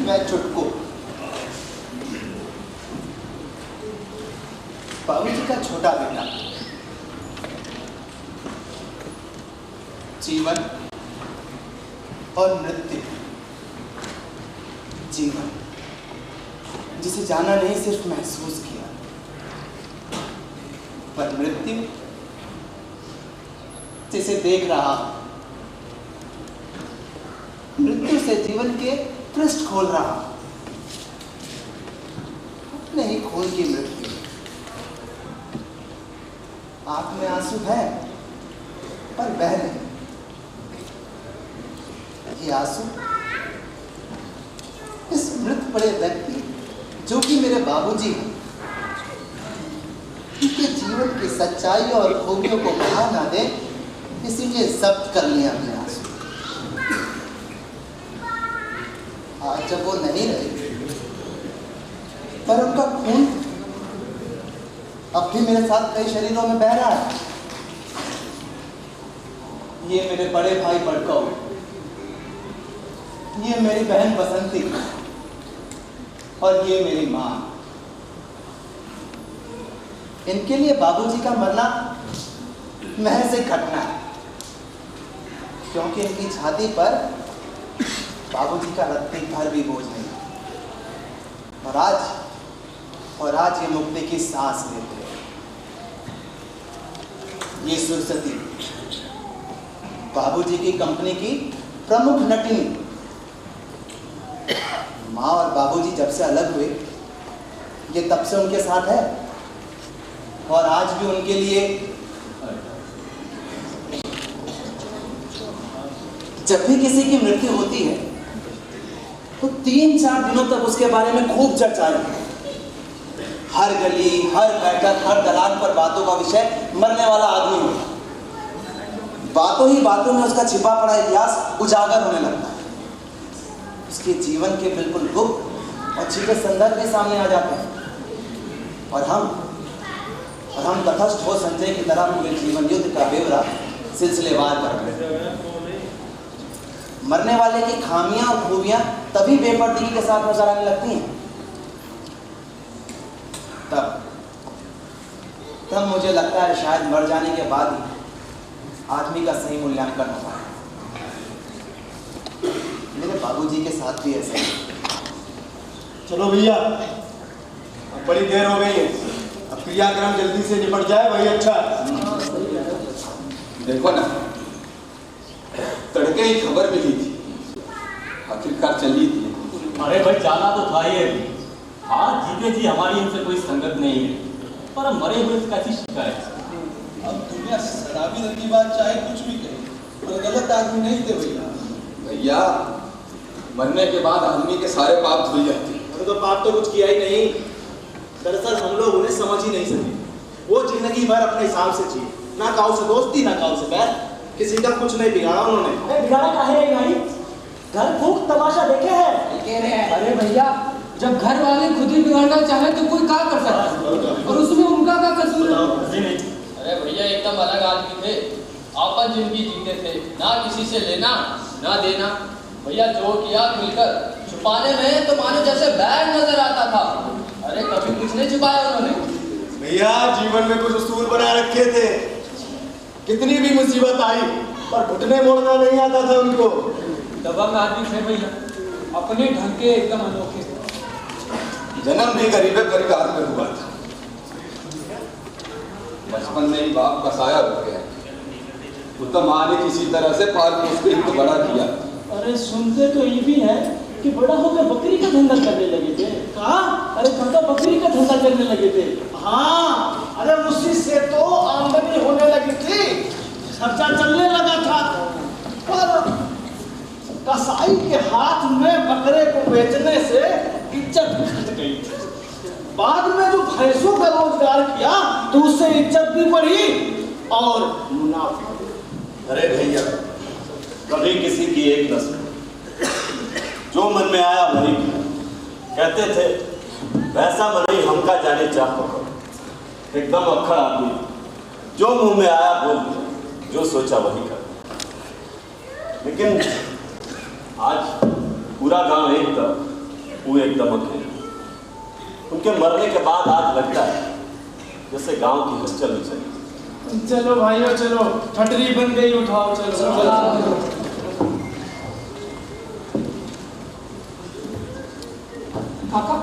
मैं चुटकू बाबूजी का छोटा बेटा, जीवन और नृत्य। जीवन जिसे जाना नहीं, सिर्फ महसूस किया, पर मृत्यु जिसे देख रहा। मृत्यु से जीवन के पृष्ठ खोल रहा, अपने ही खून की मृत्यु। आंख में आंसू है पर बह नहीं। ये आंसू इस मृत पड़े व्यक्ति जो कि मेरे बाबूजी हैं, उनके जीवन की सच्चाई और खूबियों को बहा ना दे, इसीलिए जब्त कर लिया हमने आंसू। आज जब वो नहीं रहे, पर उनका खून अब भी मेरे साथ कई शरीरों में बह रहा है। ये मेरे बड़े भाई बड़काऊ ये मेरी बहन बसंती और ये मेरी माँ। इनके लिए बाबूजी का मरना महज एक घटना है, क्योंकि इनकी छाती पर बाबूजी का रत्ती भर भी बोझ नहीं। और आज ये मुक्ति की सांस लेते हैं। ये सुरसती बाबूजी की कंपनी की प्रमुख नटिनी। माँ और बाबूजी जब से अलग हुए, ये तब से उनके साथ है और आज भी उनके लिए जब भी किसी की मृत्यु होती है तो 3-4 दिनों तक उसके बारे में खूब चर्चा है। हर गली, हर बैठक, हर दलान पर बातों का विषय मरने वाला आदमी हो। बातों ही बातों में उसका छिपा पड़ा इतिहास उजागर होने लगता है। उसके जीवन के बिल्कुल गुप्त और छिपे संदर्भ भी सामने आ जाते हैं और हम तटस्थ हो संजय की तरह पूरे जीवन युद्ध का ब्यौरा सिलसिलेवार करते हैं। मरने वाले की खामियां और खूबियां तभी बेपर्दगी के साथ नजर आने लगती हैं। तब मुझे लगता है शायद मर जाने के बाद ही आदमी का सही मूल्यांकन होता है। मेरे बाबूजी के साथ भी ऐसा है। चलो भैया, अब बड़ी देर हो गई है, अब क्रियाक्रम जल्दी से निपट जाए वही अच्छा। देखो ना, तड़के ही खबर मिली थी, आखिरकार चली थी। अरे भाई जाना तो था ही अभी। हाँ जीते जी हमारी इनसे कोई संगत नहीं है, पर मरे हुए से कैसी शिकायत। अब दुनिया शराबी रंगी बात चाहे कुछ भी कहे, पर गलत आदमी नहीं थे भैया। भैया, मरने के बाद आदमी के सारे पाप धुल जाते हैं। तो पाप तो कुछ किया ही नहीं। दरअसल हम लोग उन्हें समझ ही नहीं सके। वो जिंदगी भर अपने हिसाब से जिए, ना काऊ से दोस्ती ना काऊ से बैर, किसी का कुछ नहीं बिगाड़ा उन्होंने। अरे बिगाड़ा काहे नहीं भाई? घर फूक तमाशा देखे हैं? अरे भैया, जब घर वाले खुद ही बिगाड़ना चाहे तो कोई क्या कर सकता है, और उसमें उनका क्या कसूर है? अरे भैया एकदम अलग आदमी थे, आपन जिंदगी जीते थे, ना किसी से लेना ना देना। भैया जो किया मिलकर, छुपाने में तो मानो जैसे बैग नजर आता था। अरे कभी कुछ नहीं छुपाया उन्होंने। भैया जीवन में कुछ उसूल बना रखे थे, कितनी भी मुसीबत आई पर घुटने मोड़ना नहीं आता था उनको। दबंग आदमी थे भैया, अपने ढंग के एकदम अनोखे। जन्म भी गरीबे परिवार में हुआ था। बचपन में ही बाप का साया हो गया, वो तो माँ ने किसी तरह से पाल पोस के इनको बड़ा किया। अरे सुनते तो ये भी है कि बड़ा होकर बकरी का धंधा करने लगे थे। कहा? अरे काका बकरी का धंधा करने लगे थे। हाँ, अरे उसी से तो आमदनी होने लगी थी, खर्चा चलने लगा था। पर कसाई के हाथ में बकरे को बेचने से इज्जत घट गई थी। बाद में जो भैंसों का रोजगार किया तो उससे इज्जत भी बढ़ी और मुनाफा। अरे भैया, कभी किसी की एक नस्ल जो मन में आया वही कहते थे, वैसा मन ही हमका जाने चाह पकड़। एकदम अक्खड़ आदमी, जो मुंह में आया बोल, जो सोचा वही कर। लेकिन आज पूरा गांव एक तरफ, वो एकदम अकेले। उनके मरने के बाद आज लगता है जैसे गांव की हलचल हो चली। चलो भाइयों चलो, ठटरी बन गई, उठाओ चलो। काका,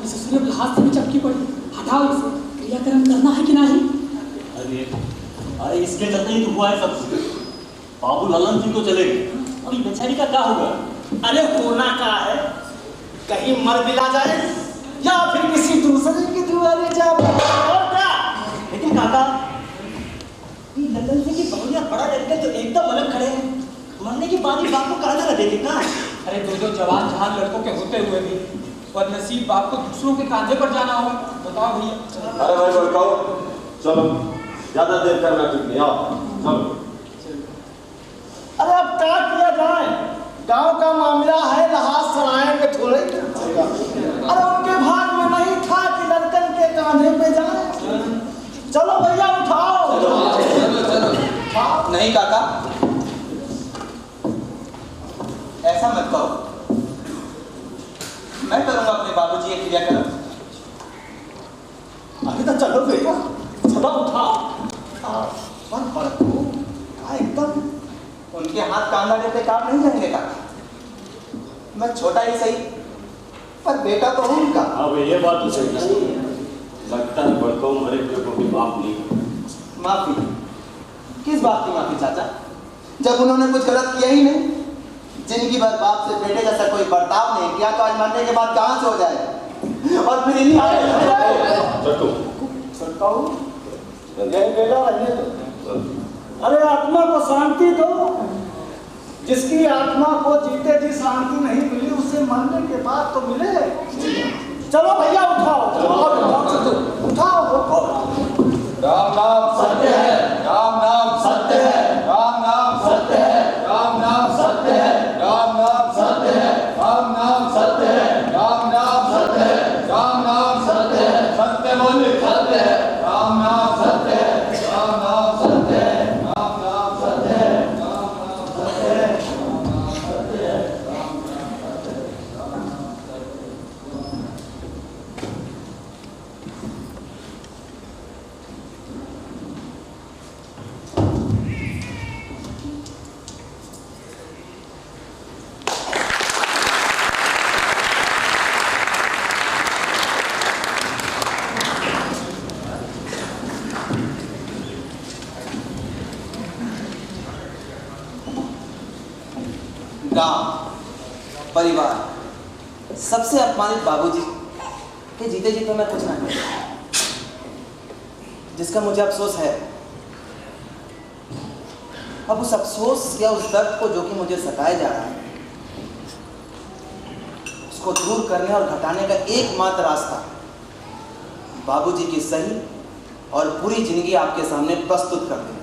इस ससुर के हाथ से भी चपकी पड़ी, हटाओ इसे। क्रियाक्रम करना है कि नहीं? अरे इसके चलते ही तो हुआ है सब कुछ। बाबू ललन सिंह तो चले गए, और ये बेचारी का क्या होगा? अरे होना क्या है, कहीं मर मिला जाए या फिर किसी दूसरे की दुआरे जा। और क्या? लेकिन काका, ये ललन सिंह की बहुरिया बड़ा लड़के तो एकदम अलग खड़े हैं। मरने के बाद ही बाप को कहा जगह दे देगा। अरे दो जवान जहां लड़कों के होते हुए भी और नसीब बाप को दूसरों के कांधे पर जाना होगा। बताओ भैया। अरे भाई बड़काओ, चलो ज्यादा देर करना ठीक नहीं, आओ चलो। अरे अब क्या किया जाए, गांव का मामला है, लहाज सराएंगे थोड़े। अरे उनके भाग में नहीं था कि लड़कन के कांधे पे जाए। चलो भैया उठाओ। नहीं काका, ऐसा मत कहो, मैं करूंगा अपने बाबूजी के क्रियाक्रम। अभी तो चलो बेटा, चलो उठाओ। पर बड़को एकदम उनके हाथ कांधा देते काम नहीं जंगेगा। मैं छोटा ही सही, पर बेटा तो हूं उनका। अब ये बात तो सही है। लगता है बड़को मरे हुए को भी माफ नहीं। माफी? किस बात की माफी चाचा, जब उन्होंने कुछ गलत किया ही नहीं। जिंदगी भर बाप से बेटे जैसा कोई बर्ताव नहीं किया, तो आज मरने के बाद कहां से हो जाए? और फिर इन्हीं बेटा रहने दो। अरे आत्मा को शांति दो। जिसकी आत्मा को जीते जी शांति नहीं मिली, उसे मरने के बाद तो मिले। चलो भैया उठाओ, उठाओ। राम नाम सत्य है, राम नाम सत्य है, राम नाम सत्य है, राम नाम सत्य है, राम नाम सत्य है, राम नाम सत्य है, राम नाम सत्य है, राम नाम सत्य है, सत्य बोले सत्य है, राम नाम सत्य है, राम नाम सत्य है, राम नाम सत्य है, राम नाम सत्य है, राम नाम सत्य है, राम नाम सत्य है। गांव, परिवार, सबसे अपमानित बाबूजी के जीते जी तो मैं कुछ नहीं, जिसका मुझे अफसोस है। अब उस अफसोस या उस दर्द को जो कि मुझे सताया जा रहा है, उसको दूर करने और घटाने का एकमात्र रास्ता बाबूजी की सही और पूरी जिंदगी आपके सामने प्रस्तुत कर देना।